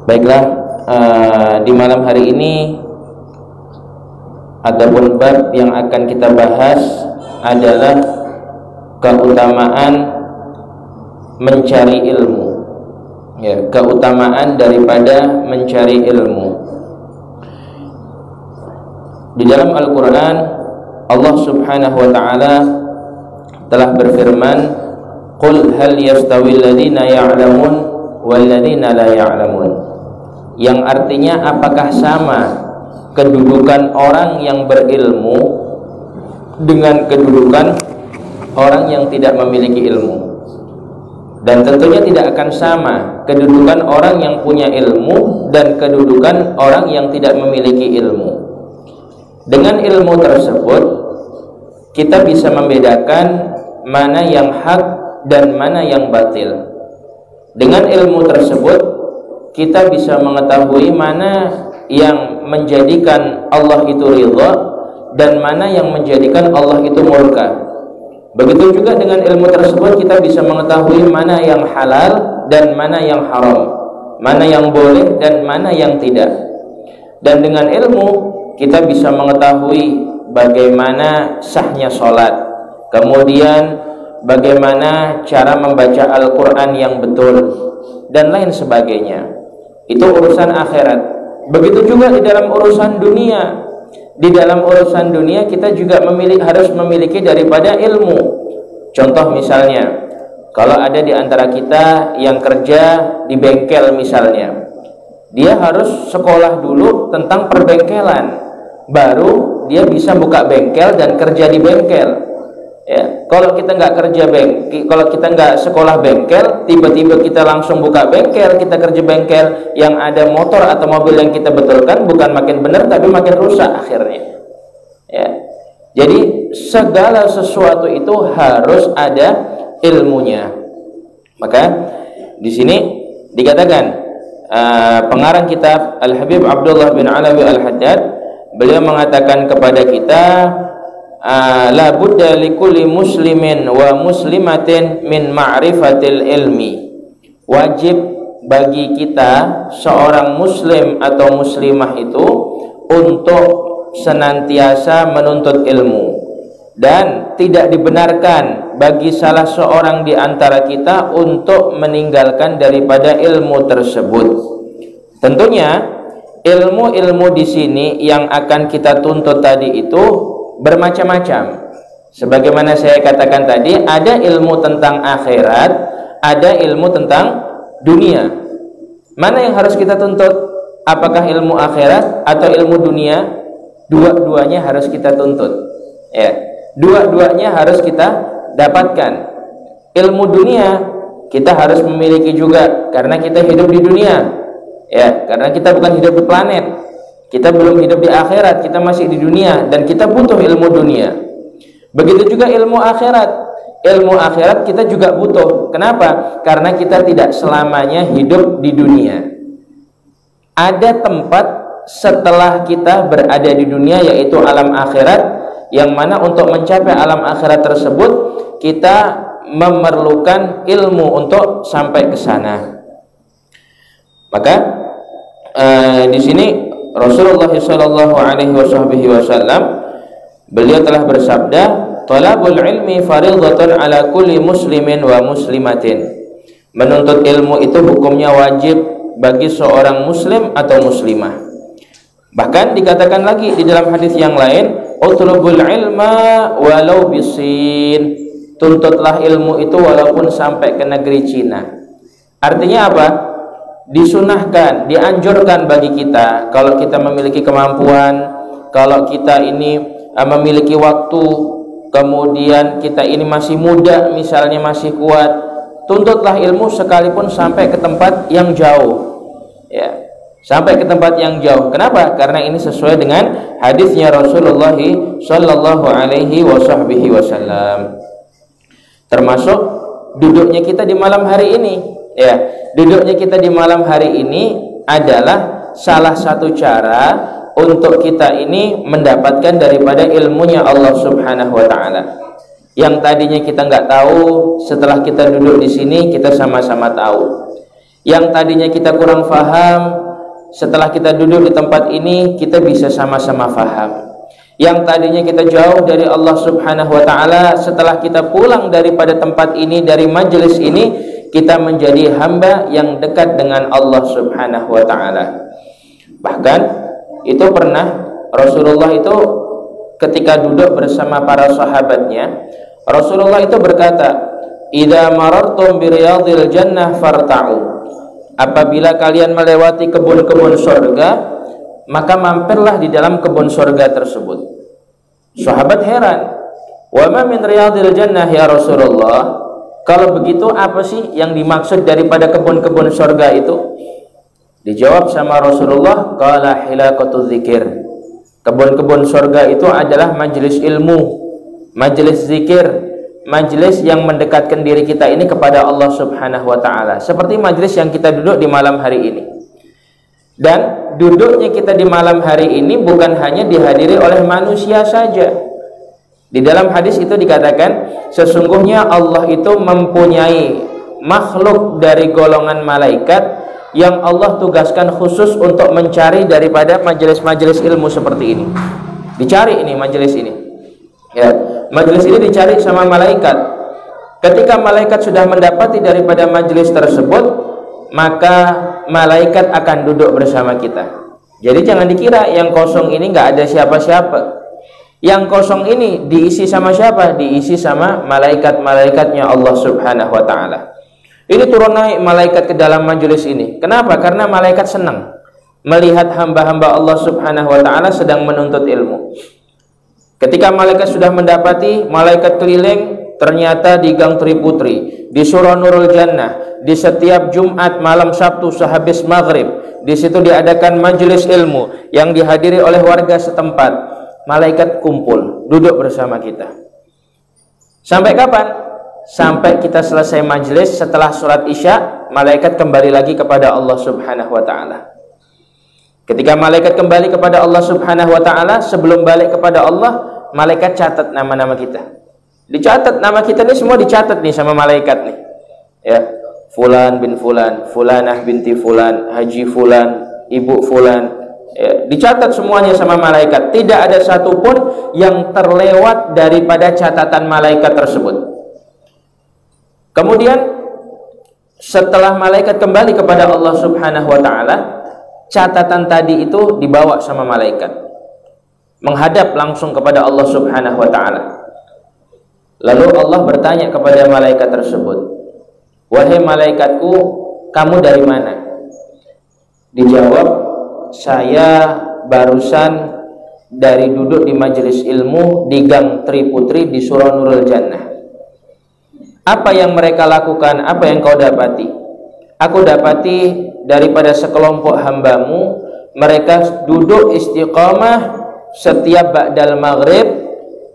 Baiklah, di malam hari ini adapun bab yang akan kita bahas adalah keutamaan mencari ilmu. Ya, keutamaan daripada mencari ilmu. Di dalam Al-Quran Allah subhanahu wa ta'ala telah berfirman, Qul hal yastawil ladhina ya'lamun wal ladhina la ya'lamun, yang artinya apakah sama kedudukan orang yang berilmu dengan kedudukan orang yang tidak memiliki ilmu. Dan tentunya tidak akan sama kedudukan orang yang punya ilmu dan kedudukan orang yang tidak memiliki ilmu. Dengan ilmu tersebut kita bisa membedakan mana yang hak dan mana yang batil. Dengan ilmu tersebut kita bisa mengetahui mana yang menjadikan Allah itu ridha dan mana yang menjadikan Allah itu murka. Begitu juga dengan ilmu tersebut kita bisa mengetahui mana yang halal dan mana yang haram, mana yang boleh dan mana yang tidak. Dan dengan ilmu kita bisa mengetahui bagaimana sahnya sholat, kemudian bagaimana cara membaca Al-Quran yang betul, dan lain sebagainya. Itu urusan akhirat. Begitu juga di dalam urusan dunia. Di dalam urusan dunia kita juga harus memiliki daripada ilmu. Contoh misalnya, kalau ada di antara kita yang kerja di bengkel misalnya, dia harus sekolah dulu tentang perbengkelan, baru dia bisa buka bengkel dan kerja di bengkel. Ya, kalau kita nggak kerja bengkel, kalau kita nggak sekolah bengkel, tiba-tiba kita langsung buka bengkel, kita kerja bengkel, yang ada motor atau mobil yang kita betulkan bukan makin benar tapi makin rusak akhirnya. Ya, jadi segala sesuatu itu harus ada ilmunya. Maka di sini dikatakan pengarang kitab Al-Habib Abdullah bin Alawi Al-Haddad, beliau mengatakan kepada kita, la budda likulli muslimin wa muslimatin min ma'rifatil ilmi. Wajib bagi kita seorang muslim atau muslimah itu untuk senantiasa menuntut ilmu, dan tidak dibenarkan bagi salah seorang di antara kita untuk meninggalkan daripada ilmu tersebut. Tentunya ilmu-ilmu di sini yang akan kita tuntut tadi itu bermacam-macam. Sebagaimana saya katakan tadi, ada ilmu tentang akhirat, ada ilmu tentang dunia. Mana yang harus kita tuntut? Apakah ilmu akhirat atau ilmu dunia? Dua-duanya harus kita tuntut. Ya, dua-duanya harus kita dapatkan. Ilmu dunia kita harus memiliki juga karena kita hidup di dunia. Ya, karena kita bukan hidup di planet. Kita belum hidup di akhirat, kita masih di dunia dan kita butuh ilmu dunia. Begitu juga ilmu akhirat. Ilmu akhirat kita juga butuh. Kenapa? Karena kita tidak selamanya hidup di dunia. Ada tempat setelah kita berada di dunia, yaitu alam akhirat, yang mana untuk mencapai alam akhirat tersebut kita memerlukan ilmu untuk sampai ke sana. Maka di sini Rasulullah sallallahu alaihi wasallam beliau telah bersabda, talabul ilmi fardhatun ala kulli muslimin wa muslimatin. Menuntut ilmu itu hukumnya wajib bagi seorang muslim atau muslimah. Bahkan dikatakan lagi di dalam hadis yang lain, utlubul ilma walau bisin. Tuntutlah ilmu itu walaupun sampai ke negeri Cina. Artinya apa? Disunahkan, dianjurkan bagi kita, kalau kita memiliki kemampuan, kalau kita ini memiliki waktu, kemudian kita ini masih muda misalnya, masih kuat, tuntutlah ilmu sekalipun sampai ke tempat yang jauh. Ya, sampai ke tempat yang jauh. Kenapa? Karena ini sesuai dengan hadisnya Rasulullah sallallahu alaihi wasallam. Termasuk duduknya kita di malam hari ini. Ya, duduknya kita di malam hari ini adalah salah satu cara untuk kita ini mendapatkan daripada ilmunya Allah Subhanahu wa ta'ala. Yang tadinya kita nggak tahu, setelah kita duduk di sini kita sama-sama tahu. Yang tadinya kita kurang faham, setelah kita duduk di tempat ini kita bisa sama-sama faham. Yang tadinya kita jauh dari Allah Subhanahu wa ta'ala, setelah kita pulang daripada tempat ini, dari majelis ini, kita menjadi hamba yang dekat dengan Allah Subhanahu wa ta'ala. Bahkan itu pernah Rasulullah itu ketika duduk bersama para sahabatnya, Rasulullah itu berkata, "Idza marartum bi riyadil jannah farta'u." Apabila kalian melewati kebun-kebun surga, maka mampirlah di dalam kebun surga tersebut. Sahabat heran, "Wa ma min riyadil jannah ya Rasulullah?" Kalau begitu apa sih yang dimaksud daripada kebun-kebun surga itu? Dijawab sama Rasulullah, qala hilaqatu dzikir. Kebun-kebun surga itu adalah majelis ilmu, majelis zikir, majelis yang mendekatkan diri kita ini kepada Allah Subhanahu wa ta'ala, seperti majelis yang kita duduk di malam hari ini. Dan duduknya kita di malam hari ini bukan hanya dihadiri oleh manusia saja. Di dalam hadis itu dikatakan, sesungguhnya Allah itu mempunyai makhluk dari golongan malaikat yang Allah tugaskan khusus untuk mencari daripada majelis-majelis ilmu seperti ini. Dicari ini majelis ini, ya, majelis ini dicari sama malaikat. Ketika malaikat sudah mendapati daripada majelis tersebut, maka malaikat akan duduk bersama kita. Jadi jangan dikira yang kosong ini nggak ada siapa-siapa. Yang kosong ini diisi sama siapa? Diisi sama malaikat-malaikatnya Allah Subhanahu wa ta'ala. Ini turun naik malaikat ke dalam majelis ini. Kenapa? Karena malaikat senang melihat hamba-hamba Allah Subhanahu wa ta'ala sedang menuntut ilmu. Ketika malaikat sudah mendapati, malaikat keliling, ternyata di Gang Triputri, di Surah Nurul Jannah, di setiap Jumat malam Sabtu sehabis maghrib, di situ diadakan majelis ilmu yang dihadiri oleh warga setempat. Malaikat kumpul, duduk bersama kita. Sampai kapan? Sampai kita selesai majelis. Setelah sholat isya, malaikat kembali lagi kepada Allah Subhanahu wa ta'ala. Ketika malaikat kembali kepada Allah Subhanahu wa ta'ala, sebelum balik kepada Allah, malaikat catat nama-nama kita. Dicatat nama kita ini semua, dicatat nih sama malaikat nih, ya. Fulan bin Fulan, Fulanah binti Fulan, Haji Fulan, Ibu Fulan, ya, dicatat semuanya sama malaikat. Tidak ada satupun yang terlewat daripada catatan malaikat tersebut. Kemudian setelah malaikat kembali kepada Allah Subhanahu wa ta'ala, catatan tadi itu dibawa sama malaikat, menghadap langsung kepada Allah Subhanahu wa ta'ala. Lalu Allah bertanya kepada malaikat tersebut, "Wahai malaikatku, kamu dari mana?" Dijawab, "Saya barusan dari duduk di majelis ilmu di Gang Triputri di Surah Nurul Jannah." Apa yang mereka lakukan? Apa yang kau dapati? Aku dapati daripada sekelompok hambamu, mereka duduk istiqamah setiap ba'dal maghrib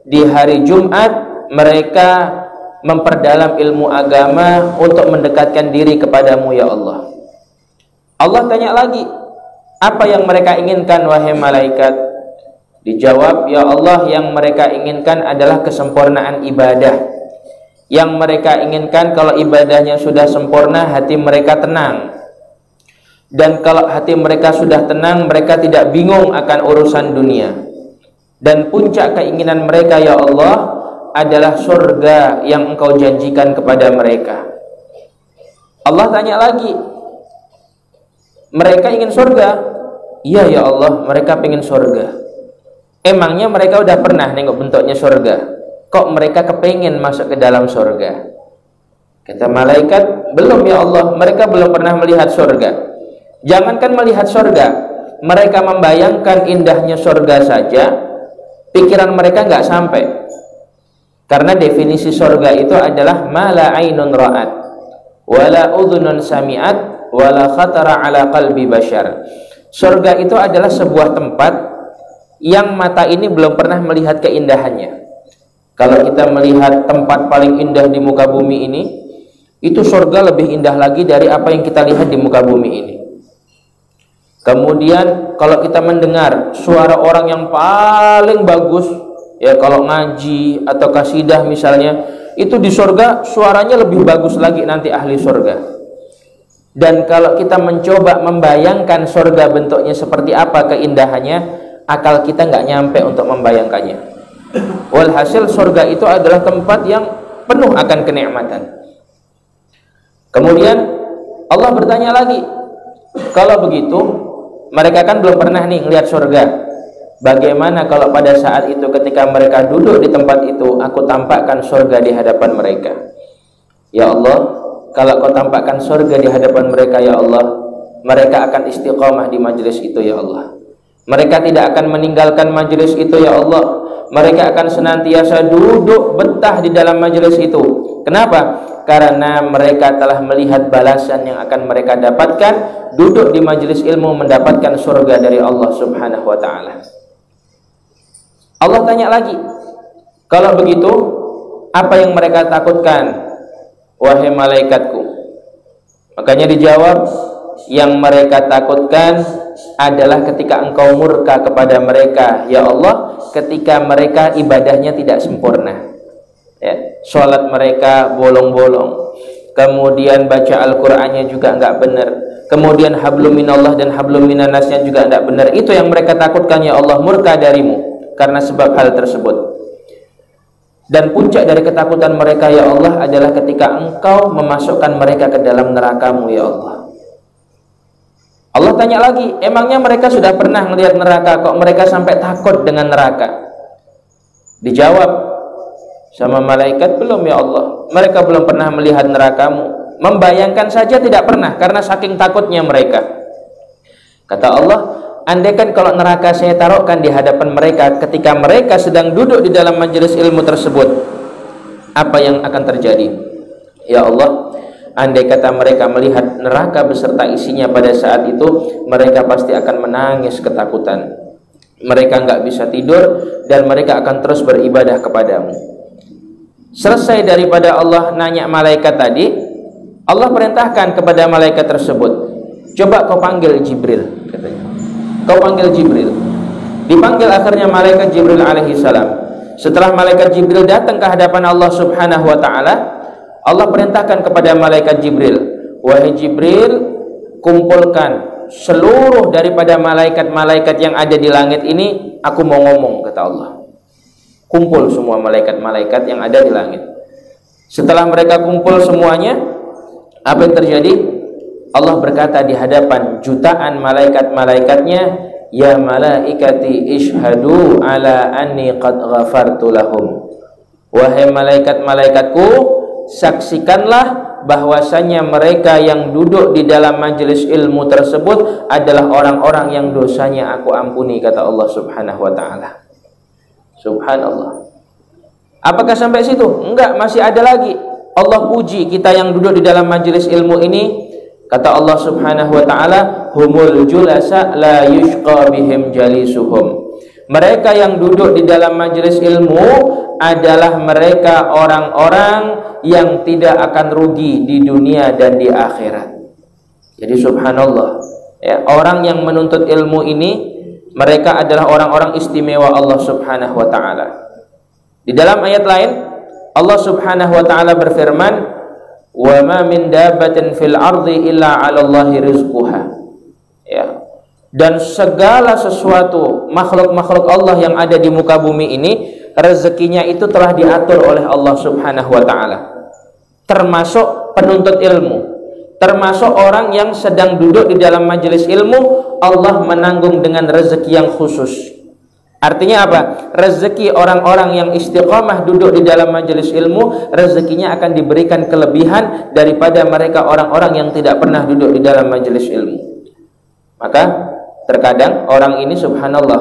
di hari Jumat. Mereka memperdalam ilmu agama untuk mendekatkan diri kepadamu ya Allah. Allah tanya lagi, apa yang mereka inginkan wahai malaikat? Dijawab, ya Allah, yang mereka inginkan adalah kesempurnaan ibadah. Yang mereka inginkan kalau ibadahnya sudah sempurna, hati mereka tenang. Dan kalau hati mereka sudah tenang, mereka tidak bingung akan urusan dunia. Dan puncak keinginan mereka ya Allah adalah surga yang engkau janjikan kepada mereka. Allah tanya lagi, mereka ingin surga? Iya ya Allah, mereka ingin surga. Emangnya mereka udah pernah nengok bentuknya surga? Kok mereka kepingin masuk ke dalam surga? Kata malaikat, belum ya Allah, mereka belum pernah melihat surga. Jangankan melihat surga, mereka membayangkan indahnya surga saja, pikiran mereka nggak sampai. Karena definisi surga itu adalah ma la ainun ra'at wala udhunun sami'at wala khatara ala qalbi bashar. Surga itu adalah sebuah tempat yang mata ini belum pernah melihat keindahannya. Kalau kita melihat tempat paling indah di muka bumi ini, itu surga lebih indah lagi dari apa yang kita lihat di muka bumi ini. Kemudian kalau kita mendengar suara orang yang paling bagus, ya kalau ngaji atau kasidah misalnya, itu di surga suaranya lebih bagus lagi nanti ahli surga. Dan kalau kita mencoba membayangkan surga bentuknya seperti apa, keindahannya, akal kita nggak nyampe untuk membayangkannya. Walhasil surga itu adalah tempat yang penuh akan kenikmatan. Kemudian Allah bertanya lagi, kalau begitu mereka kan belum pernah nih melihat surga. Bagaimana kalau pada saat itu ketika mereka duduk di tempat itu, aku tampakkan surga di hadapan mereka? Ya Allah, kalau kau tampakkan surga di hadapan mereka, ya Allah, mereka akan istiqamah di majelis itu, ya Allah. Mereka tidak akan meninggalkan majelis itu, ya Allah. Mereka akan senantiasa duduk betah di dalam majelis itu. Kenapa? Karena mereka telah melihat balasan yang akan mereka dapatkan duduk di majelis ilmu, mendapatkan surga dari Allah Subhanahu wa ta'ala. Allah tanya lagi, kalau begitu apa yang mereka takutkan, wahai malaikatku? Makanya dijawab, yang mereka takutkan adalah ketika engkau murka kepada mereka, ya Allah, ketika mereka ibadahnya tidak sempurna, ya, sholat mereka bolong-bolong, kemudian baca Al-Qur'annya juga enggak benar, kemudian hablum minallah dan hablum minannasnya juga enggak benar. Itu yang mereka takutkan, ya Allah, murka darimu karena sebab hal tersebut. Dan puncak dari ketakutan mereka, ya Allah, adalah ketika engkau memasukkan mereka ke dalam neraka-Mu, ya Allah. Allah tanya lagi, emangnya mereka sudah pernah melihat neraka, kok mereka sampai takut dengan neraka? Dijawab sama malaikat, belum ya Allah, mereka belum pernah melihat neraka-Mu. Membayangkan saja tidak pernah, karena saking takutnya mereka. Kata Allah, andaikan kalau neraka saya taruhkan di hadapan mereka ketika mereka sedang duduk di dalam majelis ilmu tersebut, apa yang akan terjadi? Ya Allah, andai kata mereka melihat neraka beserta isinya pada saat itu, mereka pasti akan menangis ketakutan. Mereka nggak bisa tidur dan mereka akan terus beribadah kepadamu. Selesai daripada Allah nanya malaikat tadi, Allah perintahkan kepada malaikat tersebut, coba kau panggil Jibril, katanya. Kau panggil Jibril. Dipanggil akhirnya malaikat Jibril alaihi salam. Setelah malaikat Jibril datang ke hadapan Allah Subhanahu wa ta'ala, Allah perintahkan kepada malaikat Jibril, wahai Jibril, kumpulkan seluruh daripada malaikat-malaikat yang ada di langit ini, aku mau ngomong, kata Allah. Kumpul semua malaikat-malaikat yang ada di langit. Setelah mereka kumpul semuanya, apa yang terjadi? Allah berkata di hadapan jutaan malaikat-malaikatnya, ya malaikati ishhadu ala anni qad ghafartu lahum. Wahai malaikat-malaikatku, saksikanlah bahwasanya mereka yang duduk di dalam majelis ilmu tersebut adalah orang-orang yang dosanya aku ampuni, kata Allah Subhanahu wa ta'ala. Subhanallah. Apakah sampai situ? Enggak, masih ada lagi. Allah puji kita yang duduk di dalam majelis ilmu ini. Kata Allah Subhanahu wa ta'ala, humul julasa la yushqa bihim jalisuhum. Mereka yang duduk di dalam majelis ilmu adalah mereka orang-orang yang tidak akan rugi di dunia dan di akhirat. Jadi subhanallah, ya, orang yang menuntut ilmu ini, mereka adalah orang-orang istimewa Allah Subhanahu wa ta'ala. Di dalam ayat lain, Allah Subhanahu wa ta'ala berfirman, wa ma min dabbatin fil ardi illa 'ala Allahi rizquha. Ya. Dan segala sesuatu makhluk-makhluk Allah yang ada di muka bumi ini, rezekinya itu telah diatur oleh Allah Subhanahu wa ta'ala. Termasuk penuntut ilmu, termasuk orang yang sedang duduk di dalam majelis ilmu, Allah menanggung dengan rezeki yang khusus. Artinya apa? Rezeki orang-orang yang istiqamah duduk di dalam majelis ilmu, rezekinya akan diberikan kelebihan daripada mereka orang-orang yang tidak pernah duduk di dalam majelis ilmu. Maka terkadang orang ini subhanallah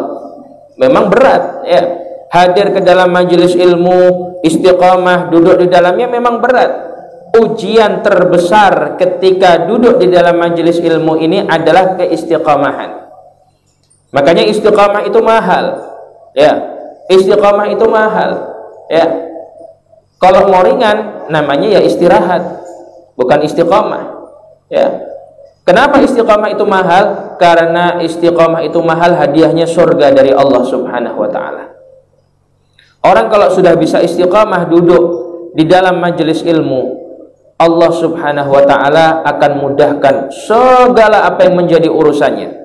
memang berat, ya, hadir ke dalam majelis ilmu, istiqamah duduk di dalamnya memang berat. Ujian terbesar ketika duduk di dalam majelis ilmu ini adalah keistiqamahan. Makanya istiqamah itu mahal, ya. Istiqamah itu mahal, ya. Kalau mau ringan, namanya ya istirahat, bukan istiqamah, ya. Kenapa istiqamah itu mahal? Karena istiqamah itu mahal, hadiahnya surga dari Allah Subhanahu wa ta'ala. Orang kalau sudah bisa istiqamah duduk di dalam majelis ilmu, Allah Subhanahu wa ta'ala akan mudahkan segala apa yang menjadi urusannya.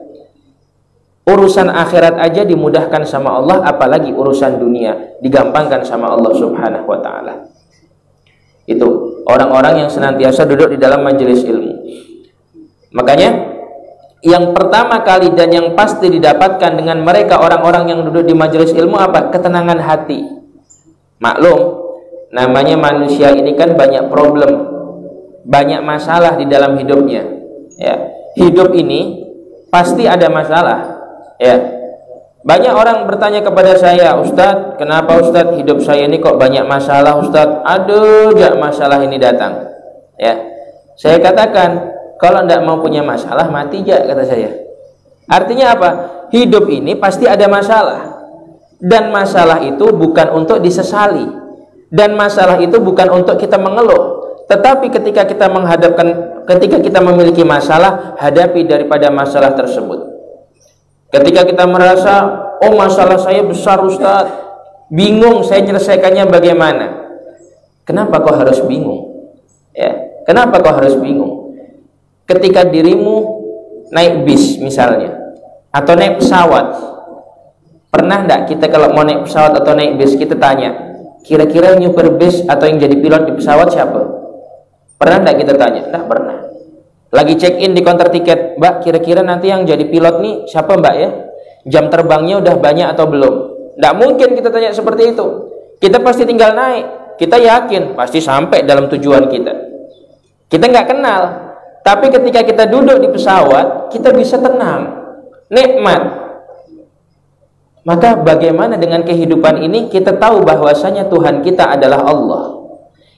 Urusan akhirat aja dimudahkan sama Allah, apalagi urusan dunia digampangkan sama Allah Subhanahu wa ta'ala. Itu orang-orang yang senantiasa duduk di dalam majelis ilmu. Makanya yang pertama kali dan yang pasti didapatkan dengan mereka orang-orang yang duduk di majelis ilmu apa? Ketenangan hati. Maklum, namanya manusia ini kan banyak problem, banyak masalah di dalam hidupnya. Ya, hidup ini pasti ada masalah. Ya, banyak orang bertanya kepada saya, Ustadz, kenapa Ustadz hidup saya ini kok banyak masalah Ustadz? Aduh, jak masalah ini datang. Ya, saya katakan, kalau tidak mau punya masalah, mati jak, kata saya. Artinya apa? Hidup ini pasti ada masalah. Dan masalah itu bukan untuk disesali. Dan masalah itu bukan untuk kita mengeluh. Tetapi ketika kita ketika kita memiliki masalah, hadapi daripada masalah tersebut. Ketika kita merasa, oh masalah saya besar Ustadz, bingung saya menyelesaikannya bagaimana? Kenapa kau harus bingung? Ya, kenapa kau harus bingung? Ketika dirimu naik bis misalnya, atau naik pesawat, pernah enggak kita kalau mau naik pesawat atau naik bis, kita tanya, kira-kira yang nyuper bis atau yang jadi pilot di pesawat siapa? Pernah enggak kita tanya? Enggak pernah. Lagi check in di counter tiket, Mbak, kira-kira nanti yang jadi pilot nih siapa Mbak ya? Jam terbangnya udah banyak atau belum? Enggak mungkin kita tanya seperti itu. Kita pasti tinggal naik, kita yakin pasti sampai dalam tujuan kita. Kita nggak kenal. Tapi ketika kita duduk di pesawat, kita bisa tenang, nikmat. Maka bagaimana dengan kehidupan ini? Kita tahu bahwasanya Tuhan kita adalah Allah.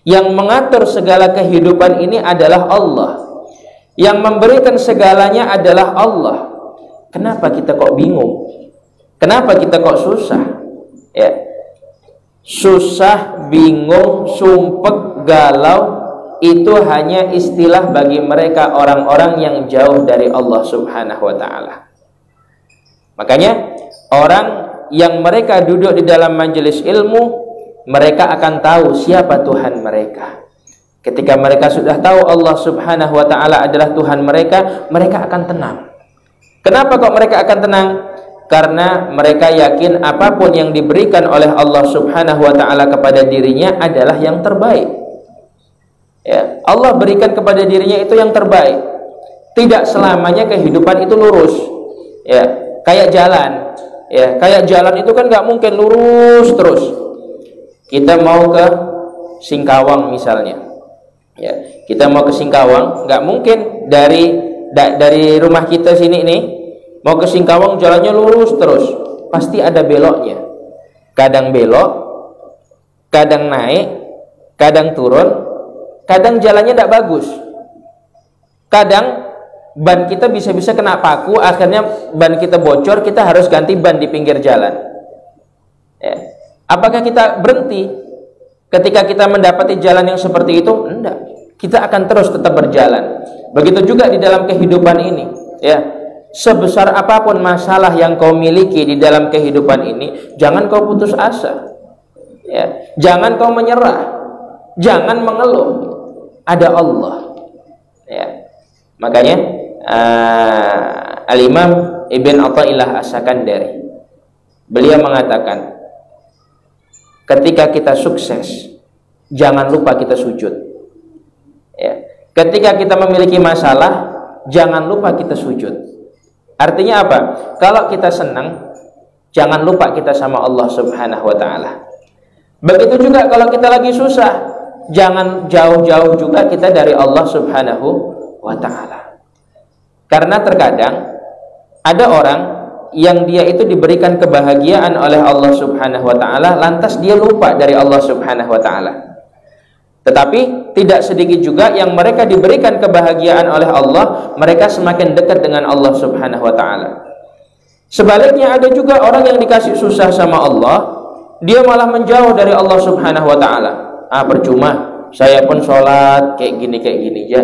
Yang mengatur segala kehidupan ini adalah Allah. Yang memberikan segalanya adalah Allah. Kenapa kita kok bingung? Kenapa kita kok susah? Ya. Susah, bingung, sumpek, galau, itu hanya istilah bagi mereka orang-orang yang jauh dari Allah Subhanahu wa ta'ala. Makanya orang yang mereka duduk di dalam majelis ilmu, mereka akan tahu siapa Tuhan mereka. Ketika mereka sudah tahu Allah Subhanahu wa ta'ala adalah Tuhan mereka, mereka akan tenang. Kenapa kok mereka akan tenang? Karena mereka yakin apapun yang diberikan oleh Allah Subhanahu wa ta'ala kepada dirinya adalah yang terbaik. Ya, Allah berikan kepada dirinya itu yang terbaik. Tidak selamanya kehidupan itu lurus. Ya, kayak jalan. Ya, kayak jalan itu kan nggak mungkin lurus terus. Kita mau ke Singkawang misalnya. Ya, kita mau ke Singkawang, nggak mungkin dari rumah kita sini nih mau ke Singkawang jalannya lurus terus, pasti ada beloknya. Kadang belok, kadang naik, kadang turun, kadang jalannya tidak bagus. Kadang ban kita bisa-bisa kena paku, akhirnya ban kita bocor, kita harus ganti ban di pinggir jalan. Ya. Apakah kita berhenti ketika kita mendapati jalan yang seperti itu? Enggak. Kita akan terus tetap berjalan. Begitu juga di dalam kehidupan ini. Ya. Sebesar apapun masalah yang kau miliki di dalam kehidupan ini, jangan kau putus asa. Ya. Jangan kau menyerah. Jangan mengeluh. Ada Allah. Ya. Makanya Al-Imam Ibn Athaillah As-Sakandari, beliau mengatakan, ketika kita sukses, jangan lupa kita sujud. Ya. Ketika kita memiliki masalah, jangan lupa kita sujud. Artinya apa? Kalau kita senang, jangan lupa kita sama Allah Subhanahu wa ta'ala. Begitu juga kalau kita lagi susah, jangan jauh-jauh juga kita dari Allah Subhanahu wa ta'ala. Karena terkadang ada orang yang dia itu diberikan kebahagiaan oleh Allah Subhanahu wa ta'ala, lantas dia lupa dari Allah Subhanahu wa ta'ala. Tetapi tidak sedikit juga yang mereka diberikan kebahagiaan oleh Allah, mereka semakin dekat dengan Allah Subhanahu wa ta'ala. Sebaliknya ada juga orang yang dikasih susah sama Allah, dia malah menjauh dari Allah Subhanahu wa ta'ala. Percuma, saya pun sholat kayak gini ya.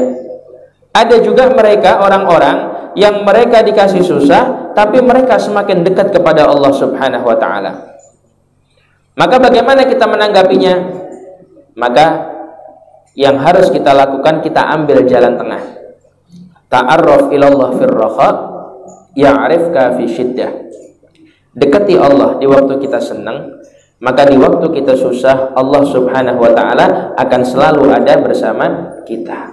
Ada juga mereka orang-orang yang mereka dikasih susah, tapi mereka semakin dekat kepada Allah Subhanahu wa ta'ala. Maka bagaimana kita menanggapinya? Maka yang harus kita lakukan, kita ambil jalan tengah. Ta'arraf ilallah fir raha, ya'rifka fi syiddah. Dekati Allah di waktu kita senang, maka di waktu kita susah, Allah subhanahu wa ta'ala akan selalu ada bersama kita.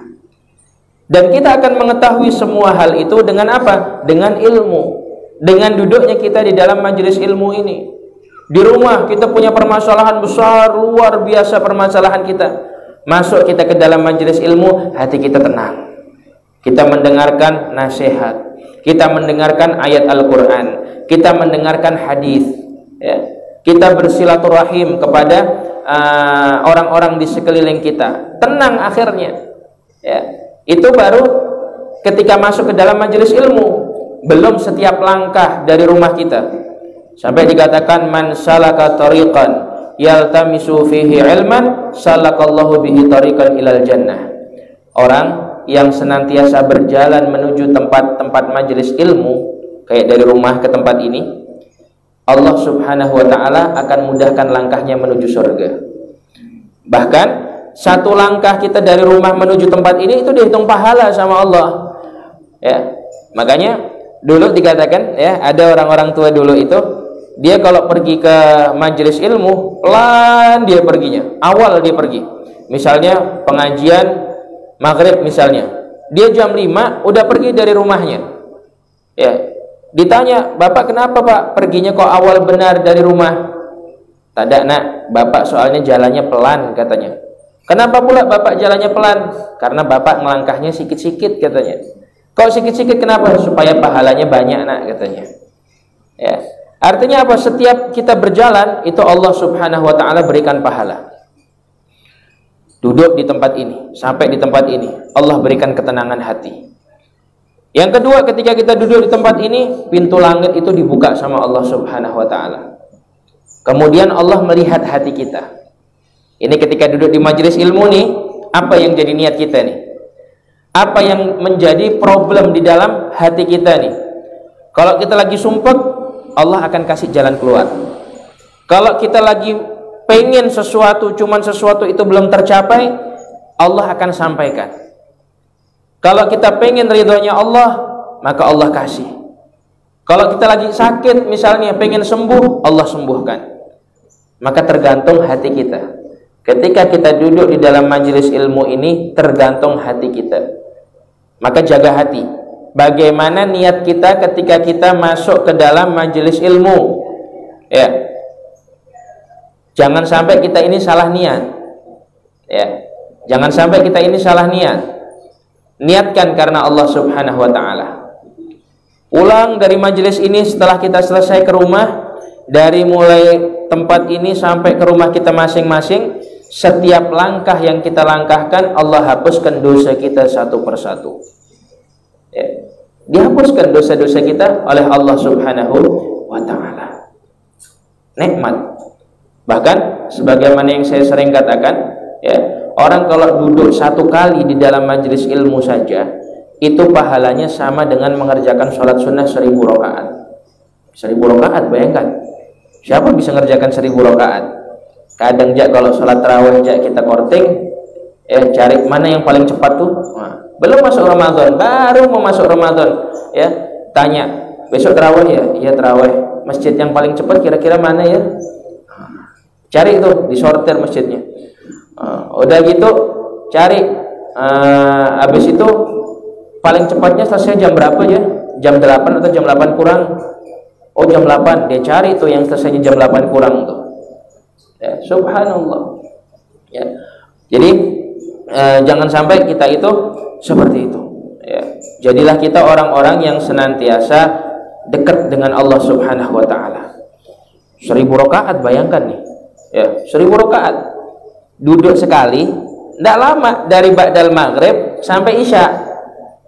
Dan kita akan mengetahui semua hal itu dengan apa? Dengan ilmu. Dengan duduknya kita di dalam majelis ilmu ini. Di rumah kita punya permasalahan besar, luar biasa permasalahan kita. Masuk kita ke dalam majelis ilmu, hati kita tenang. Kita mendengarkan nasihat, kita mendengarkan ayat Al-Quran, kita mendengarkan hadis, ya. Kita bersilaturahim kepada orang-orang di sekeliling kita. Tenang akhirnya, ya. Itu baru ketika masuk ke dalam majelis ilmu. Belum setiap langkah dari rumah kita. Sampai dikatakan man salaka tariqan yaltamisu fihi ilman salakallahu bihi tariqan ilal jannah. Orang yang senantiasa berjalan menuju tempat-tempat majelis ilmu, kayak dari rumah ke tempat ini, Allah subhanahu wa ta'ala akan mudahkan langkahnya menuju surga. Bahkan satu langkah kita dari rumah menuju tempat ini itu dihitung pahala sama Allah, ya. Makanya dulu dikatakan, ya, ada orang-orang tua dulu itu, dia kalau pergi ke majelis ilmu pelan dia perginya, awal dia pergi. Misalnya pengajian maghrib misalnya, dia jam 5 udah pergi dari rumahnya, ya. Ditanya, bapak kenapa pak perginya kok awal benar dari rumah? Tidak nak, bapak soalnya jalannya pelan katanya. Kenapa pula bapak jalannya pelan? Karena bapak ngelangkahnya sikit-sikit katanya. Kok sikit-sikit kenapa? Supaya pahalanya banyak nak katanya, ya. Artinya apa? Setiap kita berjalan itu Allah subhanahu wa ta'ala berikan pahala. Duduk di tempat ini, sampai di tempat ini, Allah berikan ketenangan hati. Yang kedua, ketika kita duduk di tempat ini, pintu langit itu dibuka sama Allah subhanahu wa ta'ala. Kemudian Allah melihat hati kita. Ini ketika duduk di majelis ilmu nih, apa yang jadi niat kita nih? Apa yang menjadi problem di dalam hati kita nih? Kalau kita lagi sumpek, Allah akan kasih jalan keluar. Kalau kita lagi pengen sesuatu, cuman sesuatu itu belum tercapai, Allah akan sampaikan. Kalau kita pengen ridhonya Allah, maka Allah kasih. Kalau kita lagi sakit misalnya, pengen sembuh, Allah sembuhkan. Maka tergantung hati kita. Ketika kita duduk di dalam majelis ilmu ini, tergantung hati kita. Maka jaga hati. Bagaimana niat kita ketika kita masuk ke dalam majelis ilmu, ya. Jangan sampai kita ini salah niat, ya. Jangan sampai kita ini salah niat. Niatkan karena Allah subhanahu wa ta'ala. Pulang dari majelis ini setelah kita selesai ke rumah, dari mulai tempat ini sampai ke rumah kita masing-masing, setiap langkah yang kita langkahkan Allah hapuskan dosa kita satu persatu, ya. Dihapuskan dosa-dosa kita oleh Allah subhanahu wa ta'ala. Nikmat. Bahkan sebagaimana yang saya sering katakan, ya, orang kalau duduk satu kali di dalam majelis ilmu saja, itu pahalanya sama dengan mengerjakan sholat sunnah 1000 rakaat. 1000 rakaat, bayangkan. Siapa bisa mengerjakan 1000 rakaat? Kadang jak kalau sholat tarawih jak kita korting, ya, cari mana yang paling cepat tuh. Nah, belum masuk Ramadan, baru mau masuk Ramadan, ya, tanya besok tarawih ya, iya tarawih. Masjid yang paling cepat kira-kira mana ya? Cari itu, disortir masjidnya. Udah gitu cari, habis itu paling cepatnya selesai jam berapa ya? Jam 8 atau jam 8 kurang? Oh jam 8, dia cari itu yang selesainya jam 8 kurang tuh, ya, subhanallah, ya. Jadi jangan sampai kita itu seperti itu, ya. Jadilah kita orang-orang yang senantiasa dekat dengan Allah subhanahu wa ta'ala. 1000 rakaat, bayangkan nih, ya, 1000 rakaat duduk sekali, tidak lama, dari ba'dal maghrib sampai isya,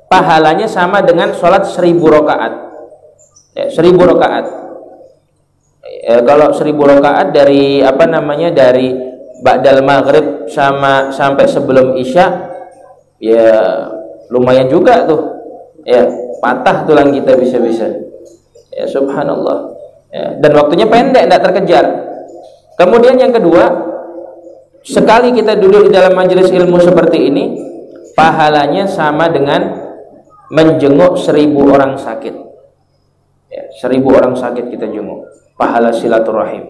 pahalanya sama dengan sholat 1000 rakaat, ya, 1000 rakaat. Ya, kalau 1000 rakaat dari apa namanya, dari ba'dal maghrib sampai sebelum isya, ya lumayan juga tuh, ya, patah tulang kita bisa-bisa, ya, subhanallah, ya. Dan waktunya pendek, tidak terkejar. Kemudian yang kedua, Sekali kita duduk di dalam majelis ilmu seperti ini, pahalanya sama dengan menjenguk 1000 orang sakit. Ya, 1000 orang sakit kita jenguk, pahala silaturahim.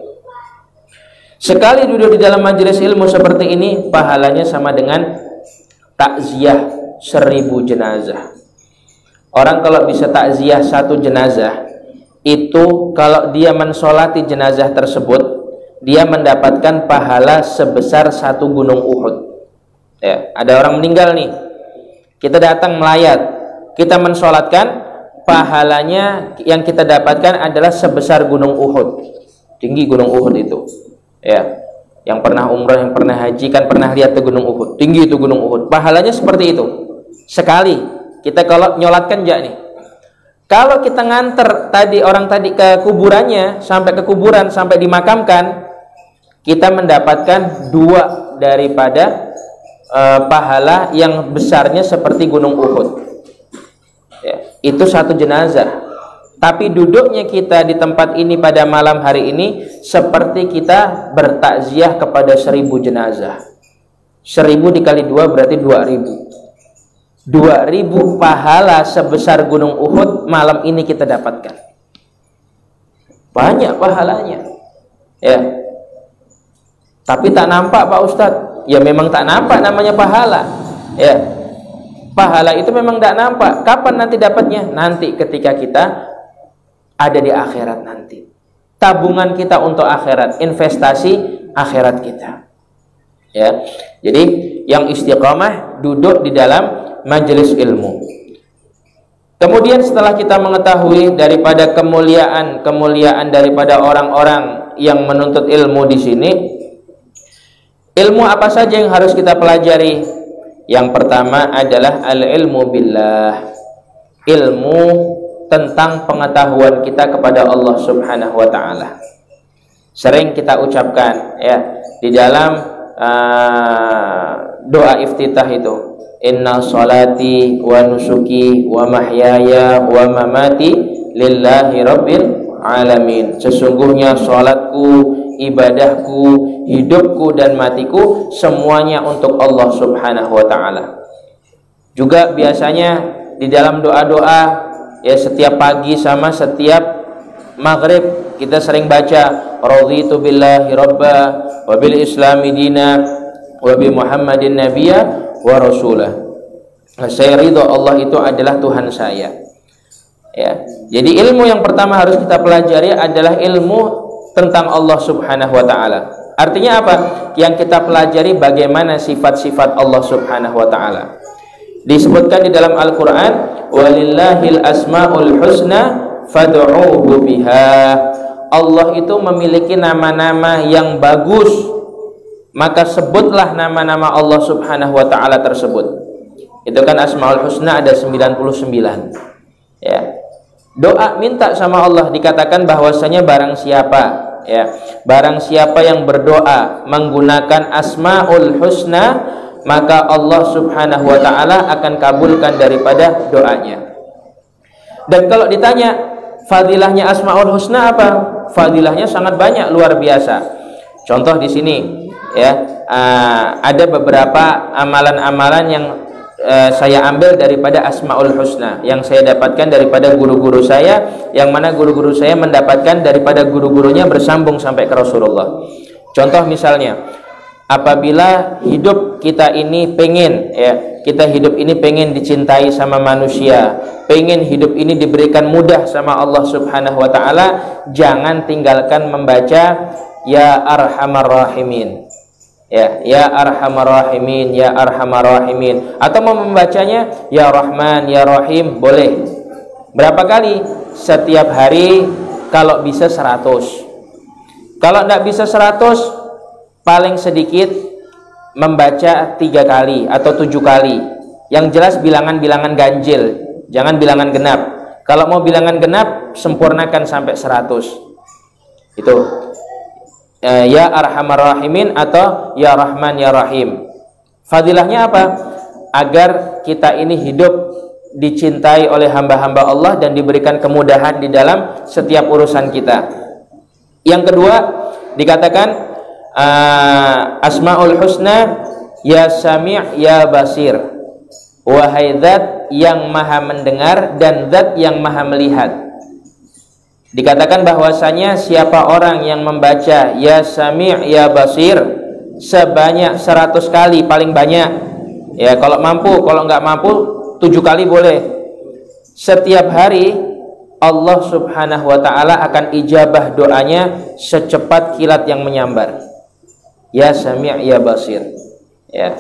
Sekali duduk di dalam majelis ilmu seperti ini, pahalanya sama dengan takziah 1000 jenazah. Orang kalau bisa takziah 1 jenazah, itu kalau dia mensolati jenazah tersebut, dia mendapatkan pahala sebesar 1 gunung Uhud. Ya, ada orang meninggal nih, kita datang melayat, kita mensolatkan, pahalanya yang kita dapatkan adalah sebesar gunung Uhud. Tinggi gunung Uhud itu. Ya, yang pernah umrah, yang pernah haji kan pernah lihat tuh gunung Uhud. Tinggi itu gunung Uhud. Pahalanya seperti itu. Sekali kita kalau nyolatkan nih. Kalau kita nganter tadi orang tadi ke kuburannya, sampai ke kuburan, sampai dimakamkan, kita mendapatkan 2 daripada pahala yang besarnya seperti gunung Uhud. Ya, itu 1 jenazah. Tapi duduknya kita di tempat ini pada malam hari ini seperti kita bertakziah kepada 1000 jenazah. 1000 dikali 2 berarti 2000. 2000 pahala sebesar gunung Uhud malam ini kita dapatkan. Banyak pahalanya. Ya. Tapi tak nampak Pak Ustadz. Ya memang tak nampak namanya pahala. Ya. Pahala itu memang tak nampak. Kapan nanti dapatnya? Nanti ketika kita ada di akhirat nanti. Tabungan kita untuk akhirat, investasi akhirat kita. Ya. Jadi yang istiqamah duduk di dalam majelis ilmu. Kemudian setelah kita mengetahui daripada kemuliaan daripada orang-orang yang menuntut ilmu di sini, ilmu apa saja yang harus kita pelajari? Yang pertama adalah al-ilmu billah. Ilmu tentang pengetahuan kita kepada Allah Subhanahu wa taala. Sering kita ucapkan ya di dalam doa iftitah itu, inna salati wa nusuki wa mahyaya wa mamati lillahi rabbil alamin. Sesungguhnya salatku, ibadahku, hidupku dan matiku semuanya untuk Allah Subhanahu wa taala. Juga biasanya di dalam doa-doa ya setiap pagi sama setiap maghrib kita sering baca raditu billahi rabba wa bil islami dina wa bi muhammadin nabiyya wa rasulah. Saya ridho Allah itu adalah Tuhan saya. Ya. Jadi ilmu yang pertama harus kita pelajari adalah ilmu tentang Allah Subhanahu wa taala. Artinya apa? Yang kita pelajari bagaimana sifat-sifat Allah Subhanahu wa taala. Disebutkan di dalam Al-Qur'an, walillahil asmaul husna fad'uuhu biha. Allah itu memiliki nama-nama yang bagus, maka sebutlah nama-nama Allah Subhanahu wa taala tersebut. Itu kan asmaul husna ada 99. Ya. Doa minta sama Allah, dikatakan bahwasanya barang siapa ya, barang siapa yang berdoa menggunakan asmaul husna, maka Allah Subhanahu wa taala akan kabulkan daripada doanya. Dan kalau ditanya fadilahnya asmaul husna apa? Fadilahnya sangat banyak, luar biasa. Contoh di sini ya, ada beberapa amalan-amalan yang saya ambil daripada asmaul husna, yang saya dapatkan daripada guru-guru saya, yang mana guru-guru saya mendapatkan daripada guru-gurunya bersambung sampai ke Rasulullah. Contoh misalnya, apabila hidup kita ini pengen ya, kita hidup ini pengen dicintai sama manusia, pengen hidup ini diberikan mudah sama Allah Subhanahu wa taala, jangan tinggalkan membaca ya arhamar rahimin. Ya arhamar rahimin, ya arhamar rahimin, atau mau membacanya ya Rahman, ya Rahim, boleh. Berapa kali? Setiap hari kalau bisa 100. Kalau tidak bisa 100, paling sedikit membaca 3 kali atau 7 kali. Yang jelas bilangan-bilangan ganjil, jangan bilangan genap. Kalau mau bilangan genap, sempurnakan sampai 100. Itu ya arhamar rahimin atau ya Rahman ya Rahim. Fadilahnya apa? Agar kita ini hidup dicintai oleh hamba-hamba Allah dan diberikan kemudahan di dalam setiap urusan kita. Yang kedua, dikatakan Asmaul Husna, ya Sami' ya Basir, wahai zat yang maha mendengar dan zat yang maha melihat. Dikatakan bahwasanya siapa orang yang membaca ya Sami' ya Basir sebanyak 100 kali paling banyak, ya kalau mampu, kalau nggak mampu 7 kali boleh, setiap hari Allah subhanahu wa ta'ala akan ijabah doanya secepat kilat yang menyambar. Ya Sami' ya Basir, ya,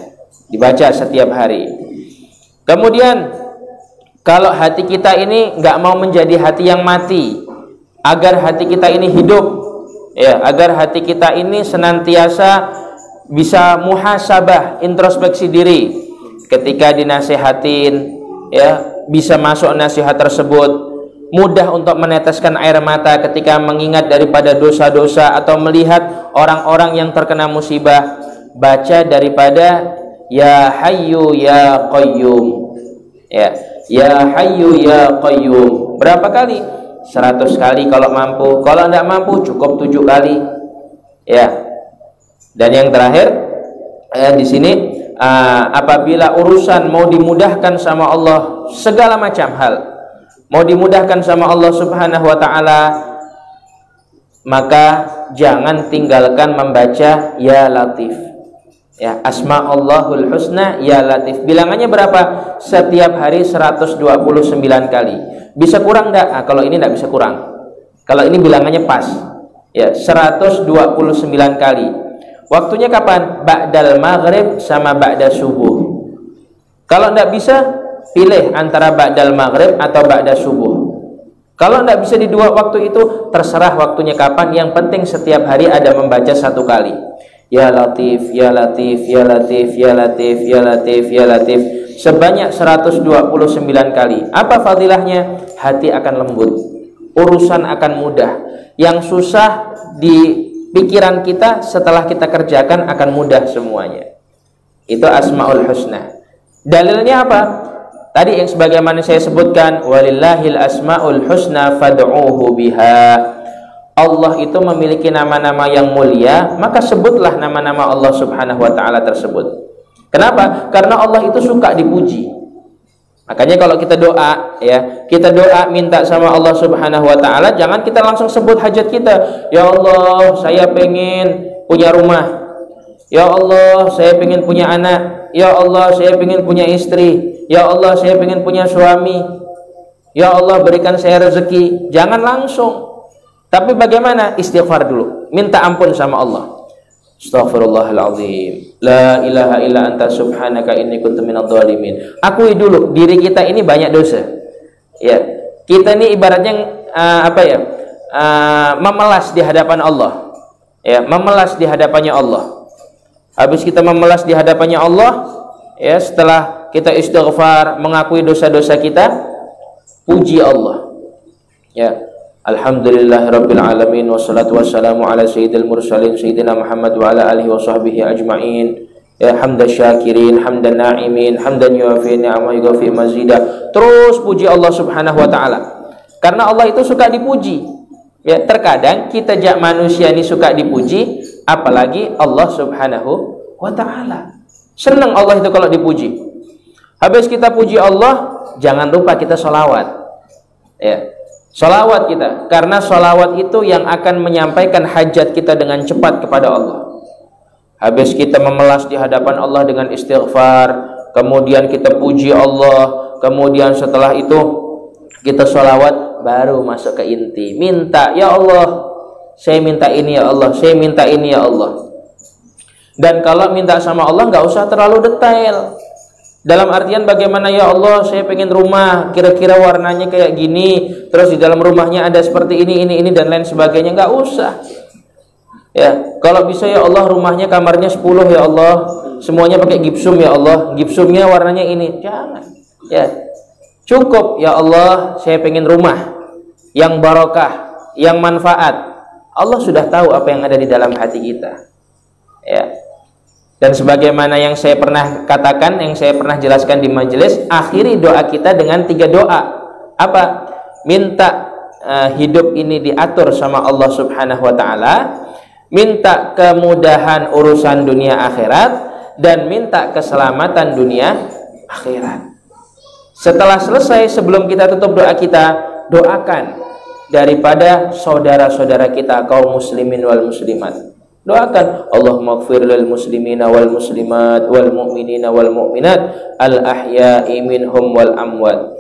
dibaca setiap hari. Kemudian kalau hati kita ini nggak mau menjadi hati yang mati, agar hati kita ini hidup, ya, agar hati kita ini senantiasa bisa muhasabah, introspeksi diri ketika dinasihatin, ya, bisa masuk nasihat tersebut, mudah untuk meneteskan air mata ketika mengingat daripada dosa-dosa atau melihat orang-orang yang terkena musibah. Baca daripada ya Hayyu ya Qayyum, ya, ya Hayyu ya Qayyum berapa kali? 100 kali kalau mampu, kalau tidak mampu cukup 7 kali, ya. Dan yang terakhir di sini, apabila urusan mau dimudahkan sama Allah, segala macam hal mau dimudahkan sama Allah subhanahu wa ta'ala, maka jangan tinggalkan membaca ya Latif, ya, Asma'ullahul Husna ya Latif. Bilangannya berapa? Setiap hari 129 kali. Bisa kurang enggak? Kalau ini enggak bisa kurang, kalau ini bilangannya pas, ya, 129 kali. Waktunya kapan? Ba'dal maghrib sama ba'da subuh. Kalau enggak bisa, pilih antara ba'dal maghrib atau ba'da subuh. Kalau tidak bisa di dua waktu itu, terserah waktunya kapan, yang penting setiap hari ada membaca 1 kali. Ya Latif, ya Latif, ya Latif, ya Latif, ya Latif, ya Latif, sebanyak 129 kali. Apa fadilahnya? Hati akan lembut, urusan akan mudah. Yang susah di pikiran kita, setelah kita kerjakan akan mudah semuanya. Itu Asmaul Husna. Dalilnya apa? Tadi yang sebagaimana saya sebutkan, walillahil asmaul husna fad'uuhu biha. Allah itu memiliki nama-nama yang mulia, maka sebutlah nama-nama Allah subhanahu wa ta'ala tersebut. Kenapa? Karena Allah itu suka dipuji. Makanya kalau kita doa, ya, kita doa minta sama Allah subhanahu wa ta'ala, jangan kita langsung sebut hajat kita. Ya Allah, saya pengen punya rumah. Ya Allah, saya pengen punya anak. Ya Allah, saya pengen punya istri. Ya Allah, saya pengen punya suami. Ya Allah, berikan saya rezeki. Jangan langsung. Tapi bagaimana? Istighfar dulu, minta ampun sama Allah. Astaghfirullahaladzim, la ilaha illa anta subhanaka inni kuntu minadh dhalimin. Akui dulu diri kita ini banyak dosa. Ya, kita ini ibaratnya memelas di hadapan Allah. Ya, memelas di hadapannya Allah. Habis kita memelas di hadapannya Allah, ya, setelah kita istighfar, mengakui dosa-dosa kita, puji Allah. Ya, alhamdulillah rabbil alamin, wassalatu wassalamu ala sayyidil mursalin sayyidina Muhammad wa ala alihi wa sahbihi ajma'in. Ya, hamdan syakirin, hamdan na'imin, hamdan yuafi ni'ama yuafi mazida. Terus puji Allah subhanahu wa ta'ala, karena Allah itu suka dipuji. Ya, terkadang kita manusia ini suka dipuji, apalagi Allah subhanahu wa ta'ala. Senang Allah itu kalau dipuji. Habis kita puji Allah, jangan lupa kita sholawat, ya, sholawat kita, karena sholawat itu yang akan menyampaikan hajat kita dengan cepat kepada Allah. Habis kita memelas di hadapan Allah dengan istighfar, kemudian kita puji Allah, kemudian setelah itu kita sholawat, baru masuk ke inti, minta, ya Allah, saya minta ini ya Allah, saya minta ini ya Allah. Dan kalau minta sama Allah nggak usah terlalu detail. Dalam artian bagaimana, ya Allah, saya pengen rumah, kira-kira warnanya kayak gini, terus di dalam rumahnya ada seperti ini, dan lain sebagainya. Nggak usah. Ya, kalau bisa, ya Allah, rumahnya kamarnya 10 ya Allah, semuanya pakai gipsum ya Allah, gipsumnya warnanya ini. Jangan. Ya, cukup, ya Allah, saya pengen rumah yang barokah, yang manfaat. Allah sudah tahu apa yang ada di dalam hati kita. Ya. Dan sebagaimana yang saya pernah katakan, yang saya pernah jelaskan di majelis, akhiri doa kita dengan 3 doa. Apa? Minta hidup ini diatur sama Allah subhanahu wa ta'ala, minta kemudahan urusan dunia akhirat, dan minta keselamatan dunia akhirat. Setelah selesai, sebelum kita tutup doa kita, doakan daripada saudara-saudara kita kaum muslimin wal muslimat. Doakan, Allahumma ighfir lil muslimina wal muslimat wal mu'minina wal mu'minat al ahya'i minhum wal amwat.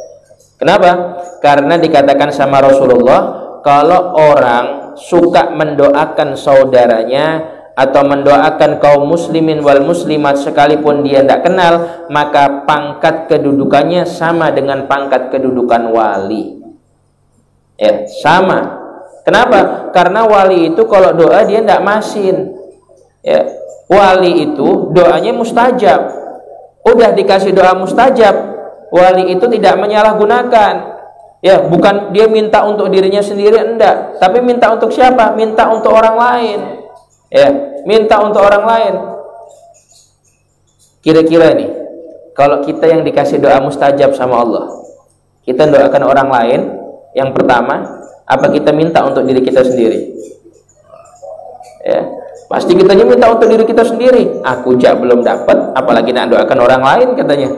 Kenapa? Karena dikatakan sama Rasulullah, kalau orang suka mendoakan saudaranya atau mendoakan kaum muslimin wal muslimat sekalipun dia tidak kenal, maka pangkat kedudukannya sama dengan pangkat kedudukan wali. Ya, sama. Kenapa? Karena wali itu kalau doa dia tidak masin. Ya, wali itu doanya mustajab. Udah dikasih doa mustajab, wali itu tidak menyalahgunakan. Ya, bukan dia minta untuk dirinya sendiri, enggak, tapi minta untuk siapa? Minta untuk orang lain. Ya, minta untuk orang lain. Kira-kira nih, kalau kita yang dikasih doa mustajab sama Allah, kita doakan orang lain, yang pertama, apa kita minta untuk diri kita sendiri? Ya, pasti kita minta untuk diri kita sendiri. Aku jak belum dapat, apalagi nak doakan orang lain katanya.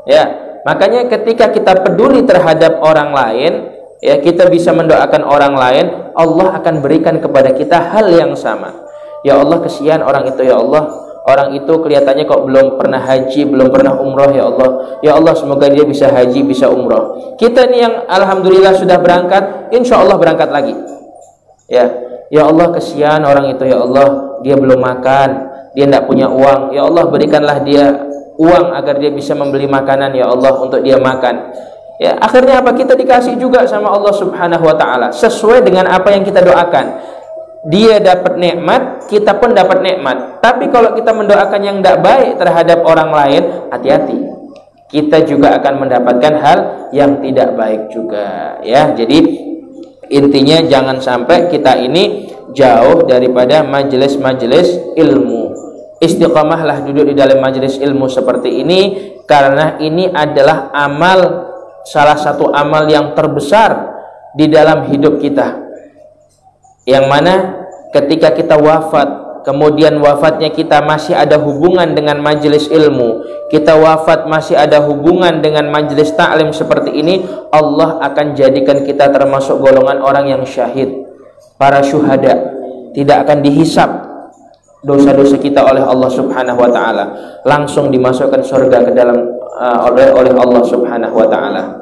Ya, makanya ketika kita peduli terhadap orang lain, ya, kita bisa mendoakan orang lain, Allah akan berikan kepada kita hal yang sama. Ya Allah, kesian orang itu, ya Allah, orang itu kelihatannya kok belum pernah haji, belum pernah umroh, ya Allah. Ya Allah, semoga dia bisa haji, bisa umroh. Kita nih yang alhamdulillah sudah berangkat, insya Allah berangkat lagi. Ya Allah, kesian orang itu, ya Allah, dia belum makan, dia tidak punya uang. Ya Allah, berikanlah dia uang agar dia bisa membeli makanan, ya Allah, untuk dia makan. Ya, akhirnya apa? Kita dikasih juga sama Allah Subhanahu wa taala sesuai dengan apa yang kita doakan. Dia dapat nikmat, kita pun dapat nikmat. Tapi kalau kita mendoakan yang tidak baik terhadap orang lain, hati-hati, kita juga akan mendapatkan hal yang tidak baik juga. Ya, jadi intinya jangan sampai kita ini jauh daripada majelis-majelis ilmu. Istiqamahlah duduk di dalam majelis ilmu seperti ini, karena ini adalah amal, salah satu amal yang terbesar di dalam hidup kita, yang mana ketika kita wafat, kemudian wafatnya kita masih ada hubungan dengan majelis ilmu, kita wafat masih ada hubungan dengan majelis ta'lim seperti ini, Allah akan jadikan kita termasuk golongan orang yang syahid, para syuhada. Tidak akan dihisap dosa-dosa kita oleh Allah Subhanahu wa taala, langsung dimasukkan surga ke dalam oleh Allah Subhanahu wa taala.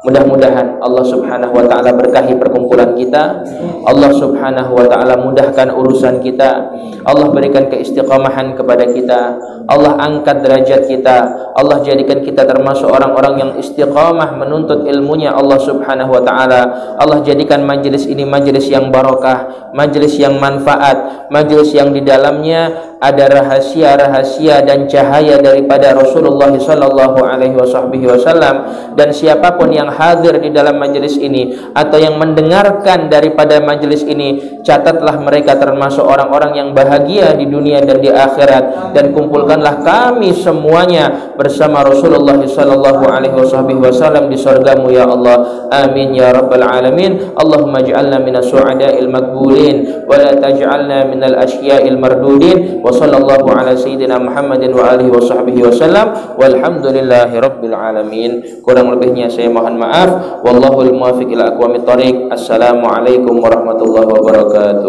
Mudah-mudahan Allah Subhanahu wa taala berkahi perkumpulan kita, Allah Subhanahu wa taala mudahkan urusan kita, Allah berikan keistiqamahan kepada kita, Allah angkat derajat kita, Allah jadikan kita termasuk orang-orang yang istiqamah menuntut ilmunya Allah Subhanahu wa taala. Allah jadikan majelis ini majelis yang barokah, majelis yang manfaat, majelis yang di dalamnya ada rahasia-rahasia dan cahaya daripada Rasulullah sallallahu alaihi wasallam. Dan siapapun yang hadir di dalam majelis ini atau yang mendengarkan daripada majelis ini, catatlah mereka termasuk orang-orang yang bahagia di dunia dan di akhirat, dan kumpulkanlah kami semuanya bersama Rasulullah sallallahu alaihi wasallam di surgamu ya Allah. Amin ya rabbal alamin. Allahumma ij'alna minas su'ada'il maqbulin wa la taj'alna minal asyiya'il mardudin. Wa sallallahu ala sayyidina Muhammadin wa alihi wa sahbihi wasallam, walhamdulillahi rabbil alamin. Kurang lebihnya saya mohon maaf. Wallahul muwaffiq ila aqwamit thoriq. Assalamualaikum warahmatullahi wabarakatuh.